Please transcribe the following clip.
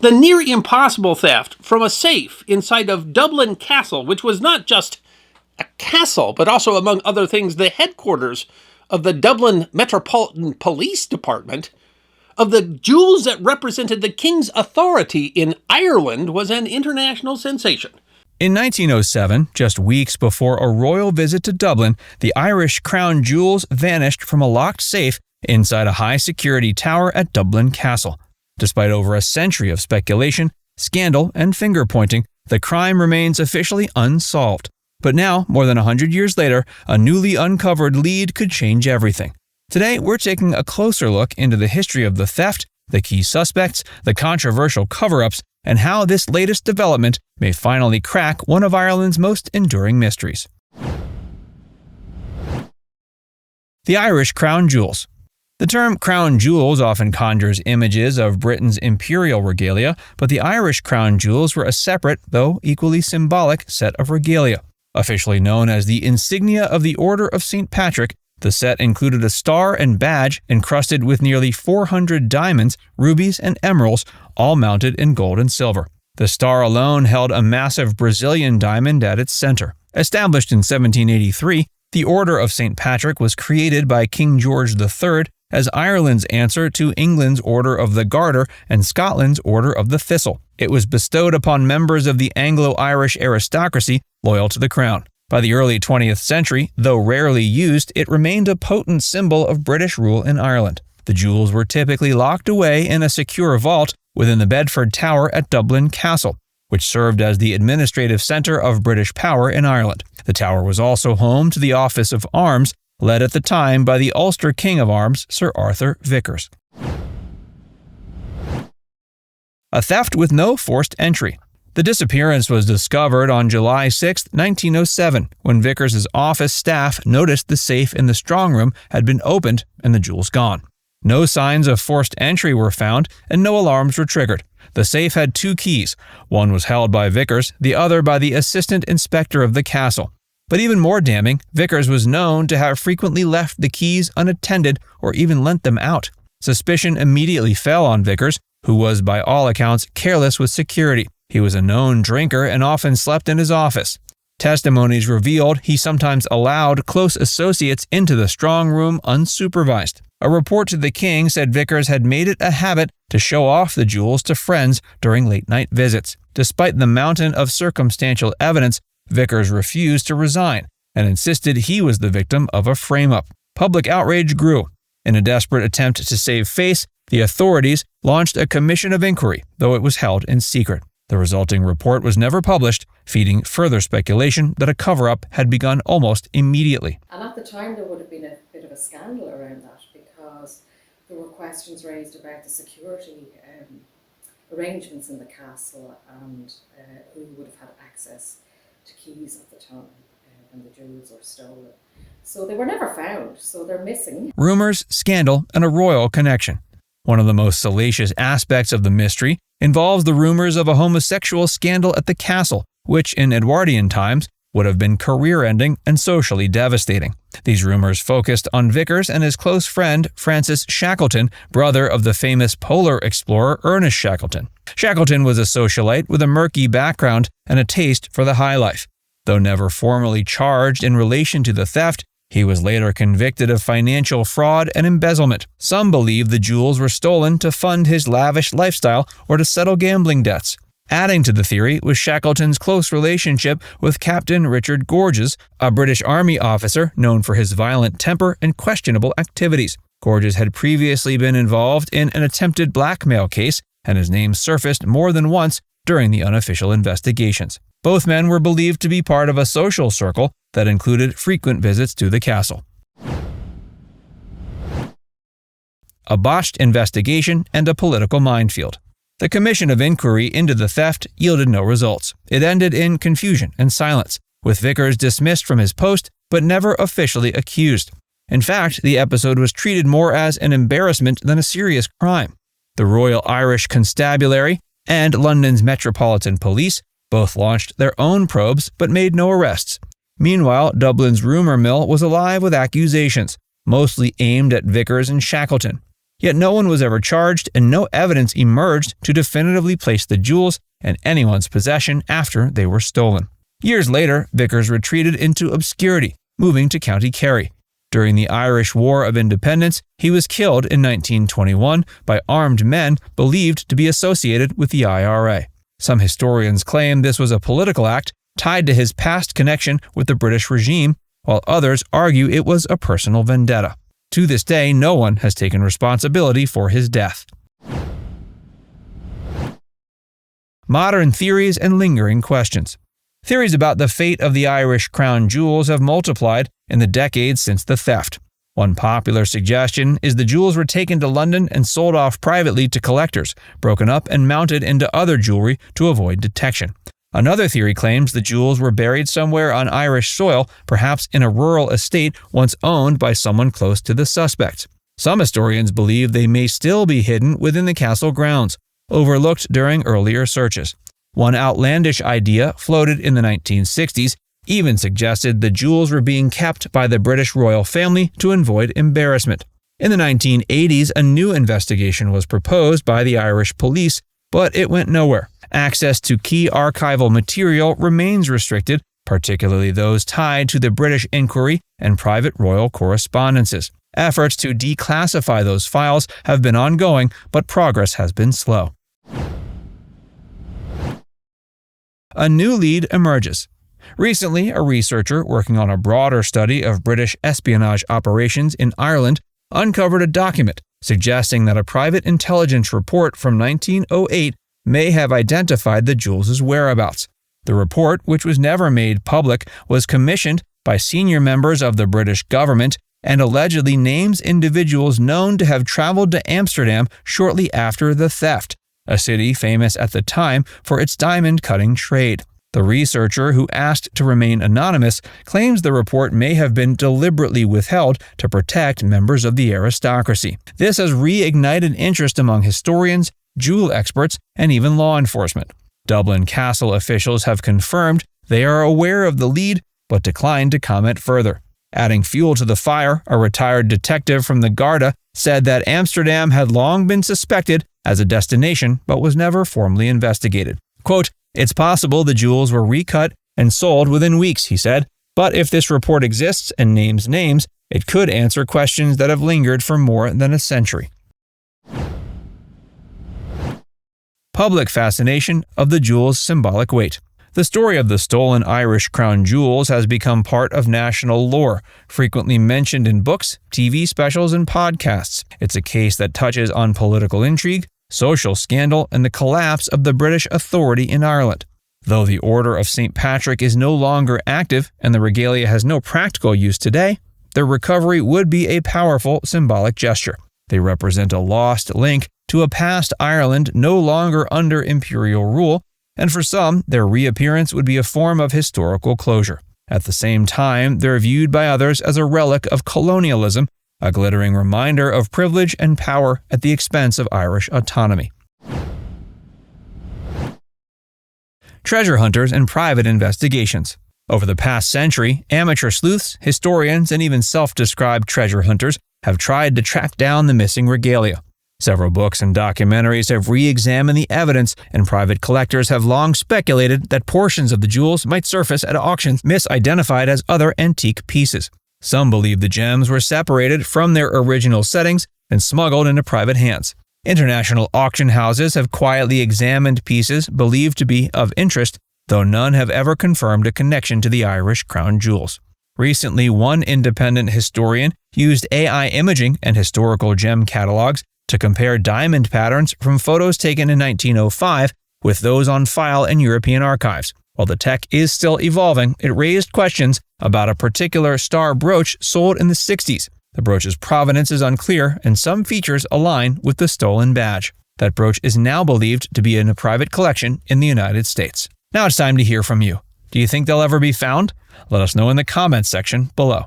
The near impossible theft from a safe inside of Dublin Castle, which was not just a castle, but also, among other things, the headquarters of the Dublin Metropolitan Police Department, of the jewels that represented the king's authority in Ireland, was an international sensation. In 1907, just weeks before a royal visit to Dublin, the Irish crown jewels vanished from a locked safe inside a high-security tower at Dublin Castle. Despite over a century of speculation, scandal, and finger-pointing, the crime remains officially unsolved. But now, more than 100 years later, a newly uncovered lead could change everything. Today, we're taking a closer look into the history of the theft, the key suspects, the controversial cover-ups, and how this latest development may finally crack one of Ireland's most enduring mysteries. The Irish crown jewels. The term crown jewels often conjures images of Britain's imperial regalia, but the Irish crown jewels were a separate, though equally symbolic, set of regalia. Officially known as the insignia of the Order of St. Patrick, the set included a star and badge encrusted with nearly 400 diamonds, rubies, and emeralds, all mounted in gold and silver. The star alone held a massive Brazilian diamond at its center. Established in 1783, the Order of St. Patrick was created by King George III as Ireland's answer to England's Order of the Garter and Scotland's Order of the Thistle. It was bestowed upon members of the Anglo-Irish aristocracy loyal to the crown. By the early 20th century, though rarely used, it remained a potent symbol of British rule in Ireland. The jewels were typically locked away in a secure vault within the Bedford Tower at Dublin Castle, which served as the administrative centre of British power in Ireland. The tower was also home to the Office of Arms, led at the time by the Ulster King of Arms, Sir Arthur Vicars. A theft with no forced entry. The disappearance was discovered on July 6, 1907, when Vicars' office staff noticed the safe in the strong room had been opened and the jewels gone. No signs of forced entry were found, and no alarms were triggered. The safe had 2 keys. One was held by Vicars, the other by the assistant inspector of the castle. But even more damning, Vicars was known to have frequently left the keys unattended or even lent them out. Suspicion immediately fell on Vicars, who was by all accounts careless with security. He was a known drinker and often slept in his office. Testimonies revealed he sometimes allowed close associates into the strong room unsupervised. A report to the king said Vicars had made it a habit to show off the jewels to friends during late-night visits. Despite the mountain of circumstantial evidence, Vicars refused to resign and insisted he was the victim of a frame-up. Public outrage grew. In a desperate attempt to save face, the authorities launched a commission of inquiry, though it was held in secret. The resulting report was never published, feeding further speculation that a cover-up had begun almost immediately. And at the time, there would have been a bit of a scandal around that because there were questions raised about the security arrangements in the castle and who would have had access to keys at the time when the jewels were stolen. So they were never found, so they're missing. Rumours, scandal, and a royal connection. One of the most salacious aspects of the mystery involves the rumors of a homosexual scandal at the castle, which in Edwardian times would have been career-ending and socially devastating. These rumors focused on Vicars and his close friend Francis Shackleton, brother of the famous polar explorer Ernest Shackleton. Shackleton was a socialite with a murky background and a taste for the high life. Though never formally charged in relation to the theft, he was later convicted of financial fraud and embezzlement. Some believe the jewels were stolen to fund his lavish lifestyle or to settle gambling debts. Adding to the theory was Shackleton's close relationship with Captain Richard Gorges, a British Army officer known for his violent temper and questionable activities. Gorges had previously been involved in an attempted blackmail case, and his name surfaced more than once during the unofficial investigations. Both men were believed to be part of a social circle that included frequent visits to the castle. A botched investigation and a political minefield. The commission of inquiry into the theft yielded no results. It ended in confusion and silence, with Vicars dismissed from his post but never officially accused. In fact, the episode was treated more as an embarrassment than a serious crime. The Royal Irish Constabulary and London's Metropolitan Police both launched their own probes but made no arrests. Meanwhile, Dublin's rumour mill was alive with accusations, mostly aimed at Vicars and Shackleton. Yet no one was ever charged and no evidence emerged to definitively place the jewels in anyone's possession after they were stolen. Years later, Vicars retreated into obscurity, moving to County Kerry. During the Irish War of Independence, he was killed in 1921 by armed men believed to be associated with the IRA. Some historians claim this was a political act tied to his past connection with the British regime, while others argue it was a personal vendetta. To this day, no one has taken responsibility for his death. Modern theories and lingering questions. Theories about the fate of the Irish crown jewels have multiplied in the decades since the theft. One popular suggestion is the jewels were taken to London and sold off privately to collectors, broken up and mounted into other jewelry to avoid detection. Another theory claims the jewels were buried somewhere on Irish soil, perhaps in a rural estate once owned by someone close to the suspects. Some historians believe they may still be hidden within the castle grounds, overlooked during earlier searches. One outlandish idea floated in the 1960s even suggested the jewels were being kept by the British royal family to avoid embarrassment. In the 1980s, a new investigation was proposed by the Irish police, but it went nowhere. Access to key archival material remains restricted, particularly those tied to the British inquiry and private royal correspondences. Efforts to declassify those files have been ongoing, but progress has been slow. A new lead emerges. Recently, a researcher working on a broader study of British espionage operations in Ireland uncovered a document suggesting that a private intelligence report from 1908 may have identified the jewels' whereabouts. The report, which was never made public, was commissioned by senior members of the British government and allegedly names individuals known to have traveled to Amsterdam shortly after the theft, a city famous at the time for its diamond-cutting trade. The researcher, who asked to remain anonymous, claims the report may have been deliberately withheld to protect members of the aristocracy. This has reignited interest among historians, jewel experts, and even law enforcement. Dublin Castle officials have confirmed they are aware of the lead, but declined to comment further. Adding fuel to the fire, a retired detective from the Garda said that Amsterdam had long been suspected as a destination, but was never formally investigated. Quote, "It's possible the jewels were recut and sold within weeks," he said, "but if this report exists and names names, it could answer questions that have lingered for more than a century." Public fascination of the jewels' symbolic weight. The story of the stolen Irish crown jewels has become part of national lore, frequently mentioned in books, TV specials, and podcasts. It's a case that touches on political intrigue, social scandal, and the collapse of the British authority in Ireland. Though the Order of St. Patrick is no longer active and the regalia has no practical use today, their recovery would be a powerful symbolic gesture. They represent a lost link to a past Ireland no longer under imperial rule, and for some, their reappearance would be a form of historical closure. At the same time, they're viewed by others as a relic of colonialism, a glittering reminder of privilege and power at the expense of Irish autonomy. Treasure hunters and private investigations. Over the past century, amateur sleuths, historians, and even self-described treasure hunters have tried to track down the missing regalia. Several books and documentaries have re-examined the evidence, and private collectors have long speculated that portions of the jewels might surface at auctions misidentified as other antique pieces. Some believe the gems were separated from their original settings and smuggled into private hands. International auction houses have quietly examined pieces believed to be of interest, though none have ever confirmed a connection to the Irish crown jewels. Recently, one independent historian used AI imaging and historical gem catalogs to compare diamond patterns from photos taken in 1905 with those on file in European archives. While the tech is still evolving, it raised questions about a particular star brooch sold in the 60s. The brooch's provenance is unclear, and some features align with the stolen badge. That brooch is now believed to be in a private collection in the United States. Now it's time to hear from you. Do you think they'll ever be found? Let us know in the comments section below.